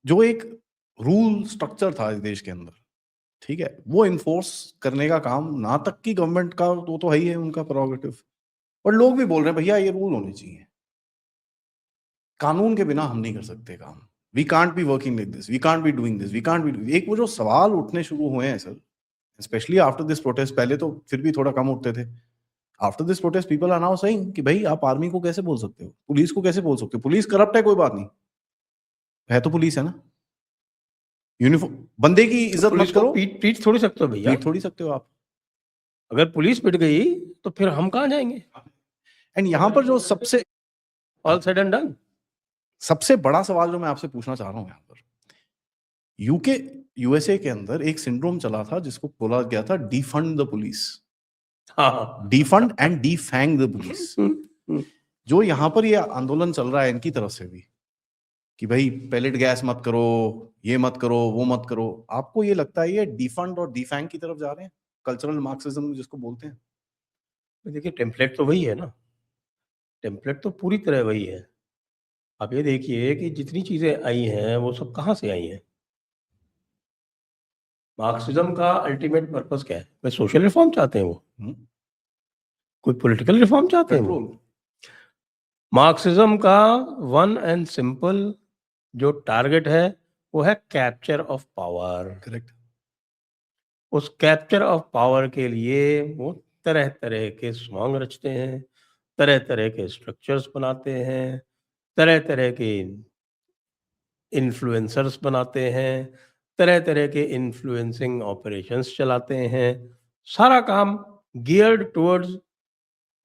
जो एक rule structure था इस देश के अंदर, ठीक है, वो इन्फोर्स करने का काम ना तक की गवर्नमेंट का, वो तो है ही है उनका प्रोरोगेटिव, और लोग भी बोल रहे हैं भैया ये रूल होने चाहिए, कानून के बिना हम नहीं कर सकते काम, we can't be working like this, we can't be doing this, we can't be, एक वो जो सवाल उठने शुरू हुए हैं sir, specially after this protest, पहले तो फिर भी थोड़ा कम उठते थे, after this protest people are now saying कि भाई आप आर्मी को कैसे बोल सकते हो, पुलिस को कैसे बोल सकते हो, पुलिस करप्ट है कोई बात नहीं, है तो पुलिस है ना, यूनिफॉर्म, बंदे की तो इज्जत मत पुलिस को करो, पीट थोड़ी सकते हो भैया, पीट थोड़ी सकते हो आप, अगर पुलिस पिट गई तो फिर हम कहाँ जाएंगे? एंड यहाँ पर जो सबसे ऑल सेड एंड डन। सबसे बड़ा सवाल जो मैं आपसे पूछना चाह रहा हूँ यहाँ पर, यूके यूएसए के अंदर एक सिंड्रोम चला था जिसको बोला गया था डिफंड द पुलिस, हाँ defund and defang the police, जो यहाँ पर ये आंदोलन चल रहा है इनकी तरफ से भी कि भाई पैलेट गैस मत करो, ये मत करो, वो मत करो, आपको ये लगता है ये डिफंड और डिफैंग की तरफ जा रहे हैं, कल्चरल मार्क्सिज्म जिसको बोलते हैं? देखिए टेम्पलेट तो वही है ना, टेम्पलेट तो पूरी तरह वही है। आप ये देखिए कि जितनी चीजें आई हैं वो सब कहाँ से आई हैं? मार्क्सिज्म का अल्टीमेट पर्पस क्या है? वे सोशल रिफॉर्म चाहते हैं, वो कोई पॉलिटिकल रिफॉर्म चाहते हैं वो। कंट्रोल, मार्क्सिज्म का वन एंड सिंपल जो टारगेट है वो है कैप्चर ऑफ पावर। करेक्ट, उस कैप्चर ऑफ पावर के लिए वो तरह तरह के सॉन्ग रचते हैं, तरह तरह के स्ट्रक्चर्स बनाते हैं, तरह तरह के इन्फ्लुएंसर्स बनाते हैं, तरह तरह के इन्फ्लुएंसिंग ऑपरेशंस चलाते हैं। सारा काम geared towards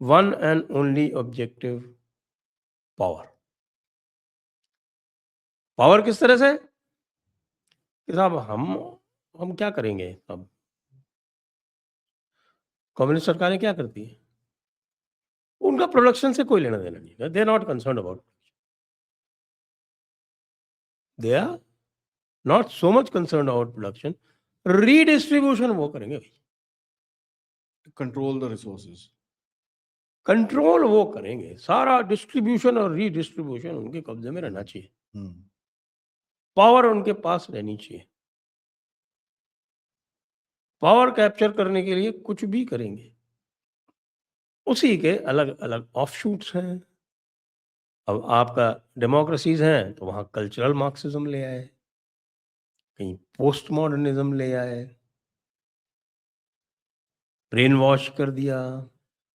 one and only objective, power. Power किस तरह से कि साहब हम क्या करेंगे? अब कम्युनिस्ट सरकारें क्या करती है? उनका प्रोडक्शन से कोई लेना देना नहीं है, they are not concern about, they are not so much concern about production. Redistribution वो करेंगे भाई, कंट्रोल द रिसोर्सेज, कंट्रोल वो करेंगे, सारा डिस्ट्रीब्यूशन और रीडिस्ट्रीब्यूशन उनके कब्जे में रहना चाहिए, पावर उनके पास रहनी चाहिए। पावर कैप्चर करने के लिए कुछ भी करेंगे। उसी के अलग अलग ऑफशूट्स हैं। अब आपका डेमोक्रेसीज हैं तो वहाँ कल्चरल मार्क्सिज्म ले आए, कहीं पोस्ट मॉडर्निज्म ले आए, ब्रेन वॉश कर दिया।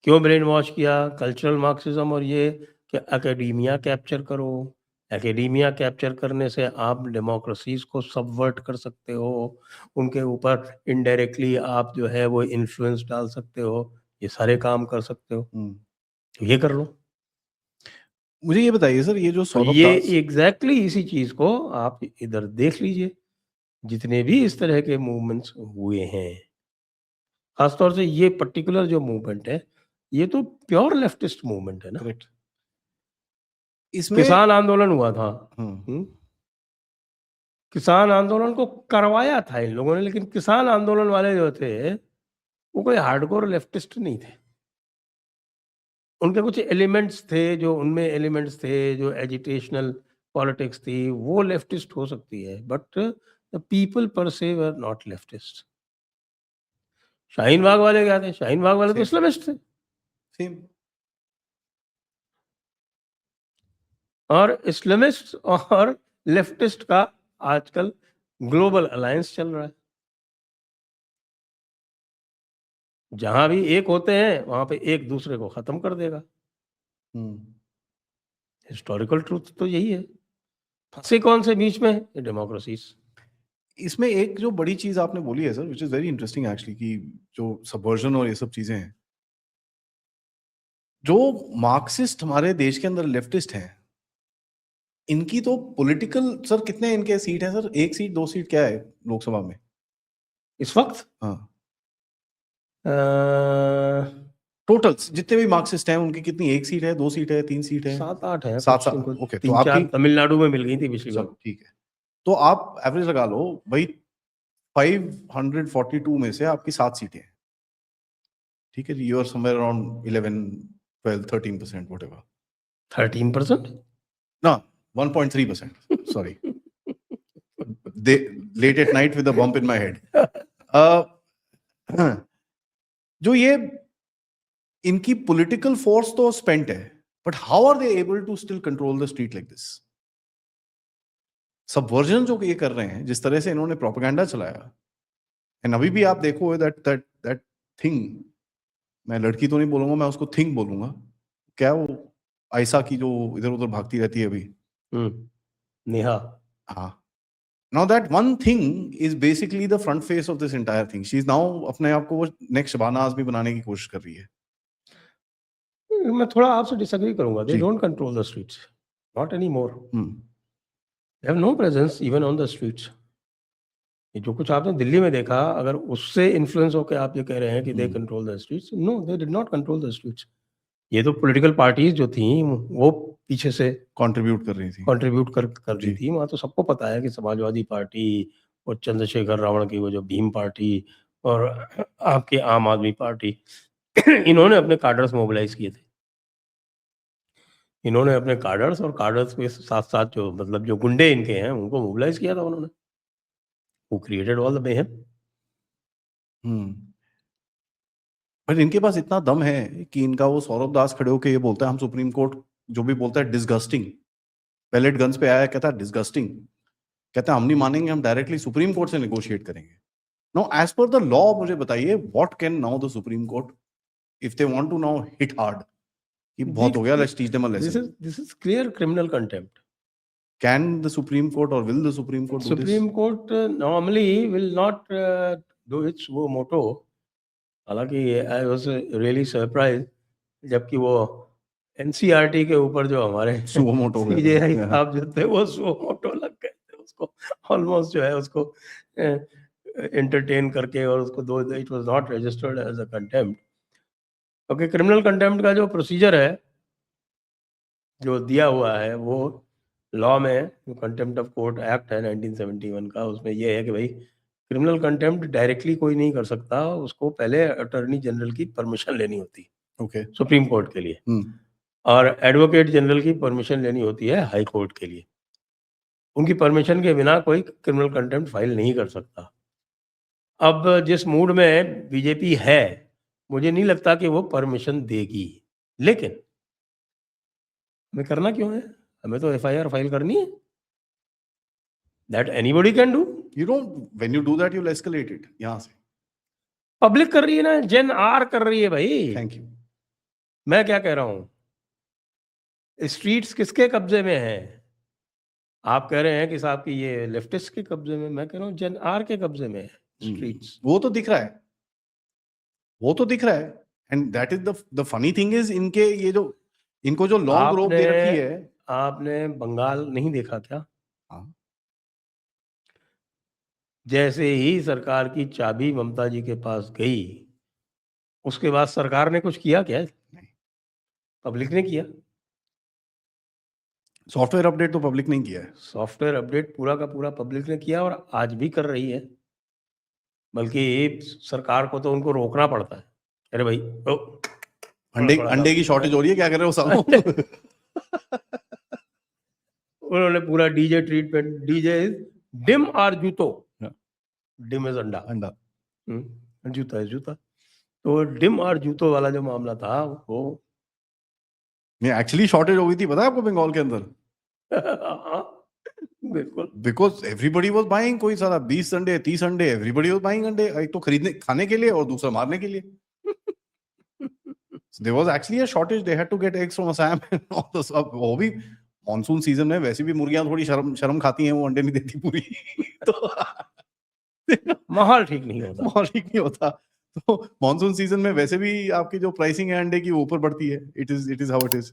क्यों ब्रेन वॉश किया? कल्चरल मार्क्सिज्म और ये कि एकेडेमिया कैप्चर करो, एकेडेमिया कैप्चर करने से आप डेमोक्रेसीज को सबवर्ट कर सकते हो, उनके ऊपर इनडायरेक्टली आप जो है वो इन्फ्लुएंस डाल सकते हो, ये सारे काम कर सकते हो, तो ये कर लो। मुझे ये बताइए सर, ये जो तो सौरभ ये दास, एग्जैक्टली इसी चीज को आप इधर देख लीजिए, जितने भी इस तरह के मूवमेंट्स हुए हैं, खासतौर से ये पर्टिकुलर जो मूवमेंट है, ये तो प्योर लेफ्टिस्ट मूवमेंट है ना। करेक्ट, इसमें किसान आंदोलन हुआ था, हम्म, किसान आंदोलन को करवाया था इन लोगों ने, लेकिन किसान आंदोलन वाले जो थे वो कोई हार्डकोर लेफ्टिस्ट नहीं थे। उनके कुछ एलिमेंट्स थे, जो उनमें एलिमेंट्स थे जो एजिटेशनल पॉलिटिक्स थी, वो लेफ्टिस्ट हो सकती है, बट द पीपल पर से were not leftist. Shaheen Bagh वाले क्या थे? शाहीन बाग वाले तो सेम इस्लामिस्ट थे, सेम, और इस्लामिस्ट और लेफ्टिस्ट का आजकल ग्लोबल अलायंस चल रहा है। जहां भी एक होते हैं वहां पे एक दूसरे को खत्म कर देगा। हिस्टोरिकल ट्रूथ तो यही है। फंसे कौन से बीच में? ये डेमोक्रेसीज। इसमें एक जो बड़ी चीज आपने बोली है sir, which is very interesting actually, कि जो सबवर्जन और ये सब चीजें हैं, जो मार्क्सिस्ट हमारे देश के अंदर लेफ्टिस्ट हैं, इनकी तो पॉलिटिकल, सर कितने इनके सीट हैं सर, एक सीट, दो सीट, क्या है लोकसभा में इस वक्त हाँ, अ, टोटल जितने भी मार्क्सिस्ट हैं उनकी कितनी, एक सीट है, दो सीट है, तीन सीट है? 7-8 है सात कुछ सात, इनको, ओके, तो 3-4 आपकी, तमिलनाडु में मिल गई थी पिछली बार। चलो ठीक है, तो आप एवरेज लगा लो भाई, 542 में से आपकी 7 सीटें हैं, ठीक है जी, you are somewhere around 11 12 13% whatever, 13%। ना 1.3%, sorry, late at night with a bump in my head. जो ये इनकी political force तो spent है, but how are they able to still control the street like this? Subversion जो ये कर रहे हैं, जिस तरह से इन्होंने propaganda चलाया, and अभी भी आप देखो that thing, मैं लड़की तो नहीं बोलूंगा, मैं उसको थिंग बोलूंगा, क्या वो आयशा की जो इधर उधर भागती रहती है अभी, नेहा, हाँ, now that one thing is basically the front face of this entire thing. She is now अपने आप को वो next शबाना आज़मी बनाने की कोशिश कर रही है. मैं थोड़ा आपसे डिसएग्री करूंगा. They ji. don't control the streets, not anymore. Hmm. They have no presence even on the streets. ये जो कुछ आपने दिल्ली में देखा, अगर उससे इन्फ्लुएंस होकर आप ये कह रहे हैं कि they control the streets, no, they did not control the streets. ये तो पॉलिटिकल पार्टीज जो थी वो पीछे से कंट्रीब्यूट कर रही थी. कंट्रीब्यूट कर रही थी. वहाँ तो सबको पता है कि समाजवादी पार्टी और चंद्रशेखर रावण की वो जो भीम पार्टी और आपकी आम आदमी पार्टी, इन्होंने अपने कार्डर्स मोबिलाइज किए थे. इन्होंने अपने कार्डर्स और कार्डर्स के साथ साथ जो मतलब जो गुंडे इनके हैं उनको मोबिलाइज किया था उन्होंने. Who created all the mayhem? पर इनके पास इतना दम है कि इनका वो सौरभ दास खड़े होकर ये बोलता है, हम सुप्रीम कोर्ट जो भी बोलता है डिस्गस्टिंग, पैलेट गन्स पे आया, कहता है डिस्गस्टिंग, कहता है हम नहीं मानेंगे, हम डायरेक्टली सुप्रीम कोर्ट से नेगोशिएट करेंगे. Now as per the law मुझे बताइए, what can now the supreme court if they want to now hit hard कि बहुत हो गया, let's teach them a lesson. This is clear criminal contempt. Can the Supreme Court or will the Supreme Court do this? Supreme Court normally will not do it suo moto. हालांकि I was really surprised जबकि वो NCERT के ऊपर जो हमारे suo moto CJI साहब जो थे वो suo moto लग गए थे उसको, ऑलमोस्ट जो है उसको एंटरटेन करके, और उसको though it was not registered as a contempt. Okay, criminal contempt का जो प्रोसीजर है जो दिया हुआ है वो लॉ में, जो कंटेम्प्ट ऑफ कोर्ट एक्ट है 1971 का, उसमें ये है कि भाई क्रिमिनल कंटेम्प्ट डायरेक्टली कोई नहीं कर सकता, उसको पहले अटॉर्नी जनरल की परमिशन लेनी होती है. ओके. सुप्रीम कोर्ट के लिए, और एडवोकेट जनरल की परमिशन लेनी होती है हाई कोर्ट के लिए. उनकी परमिशन के बिना कोई क्रिमिनल कंटेम्प्ट फाइल नहीं कर सकता. अब जिस मूड में बीजेपी है, मुझे नहीं लगता कि वो परमिशन देगी. लेकिन हमें करना क्यों है? हमें तो FIR फाइल करनी है. That anybody can do. You don't, when you do that, you'll escalate it. यहाँ से. पब्लिक कर रही है ना, जेन आर कर रही है भाई. Thank you. मैं क्या कह रहा हूँ, स्ट्रीट्स किसके कब्जे में है? आप कह रहे हैं कि साहब की ये लेफ्टिस्ट के कब्जे में, मैं कह रहा हूँ जेन आर के कब्जे में है स्ट्रीट्स. वो तो दिख रहा है, वो तो दिख रहा है. And that is the funny thing is, इनके ये जो इनको जो लॉन्ग रोप दे रखी है. आपने बंगाल नहीं देखा क्या? हाँ. जैसे ही सरकार की चाबी ममता जी के पास गई, उसके बाद सरकार ने कुछ किया क्या? नहीं. पब्लिक ने किया. सॉफ्टवेयर अपडेट तो पब्लिक नहीं किया है. सॉफ्टवेयर अपडेट पूरा का पूरा पब्लिक ने किया, और आज भी कर रही है. बल्कि सरकार को तो उनको रोकना पड़ता है. अरे भाई, अंडे की शॉर्टेज हो रही है, क्या कर रहे हो साहब? उन्होंने पूरा डीजे ट्रीटमेंट. डीजे डिम और जूतो. डिम इज अंडा, जूता है जूता. तो डिम और जूतो वाला जो मामला था वो एक्चुअली शॉर्टेज हो गई थी, पता है आपको, बंगाल के अंदर. बिल्कुल. Because everybody was buying. कोई सारा 20 अंडे 30 अंडे, एवरीबडी वाज बाइंग अंडे. एक तो खरीदने खाने के लिए और दूसरा मारने के लिए. So there was actually a shortage. They had to get eggs from Assam and all this. अब वो भी मॉनसून सीजन में वैसे भी मुर्गियां थोड़ी शर्म खाती हैं, वो अंडे नहीं देती पूरी. तो माहौल ठीक नहीं होता. माहौल ठीक नहीं होता. तो मॉनसून सीजन में वैसे भी आपकी जो प्राइसिंग है अंडे की वो ऊपर बढ़ती है. It is how it is.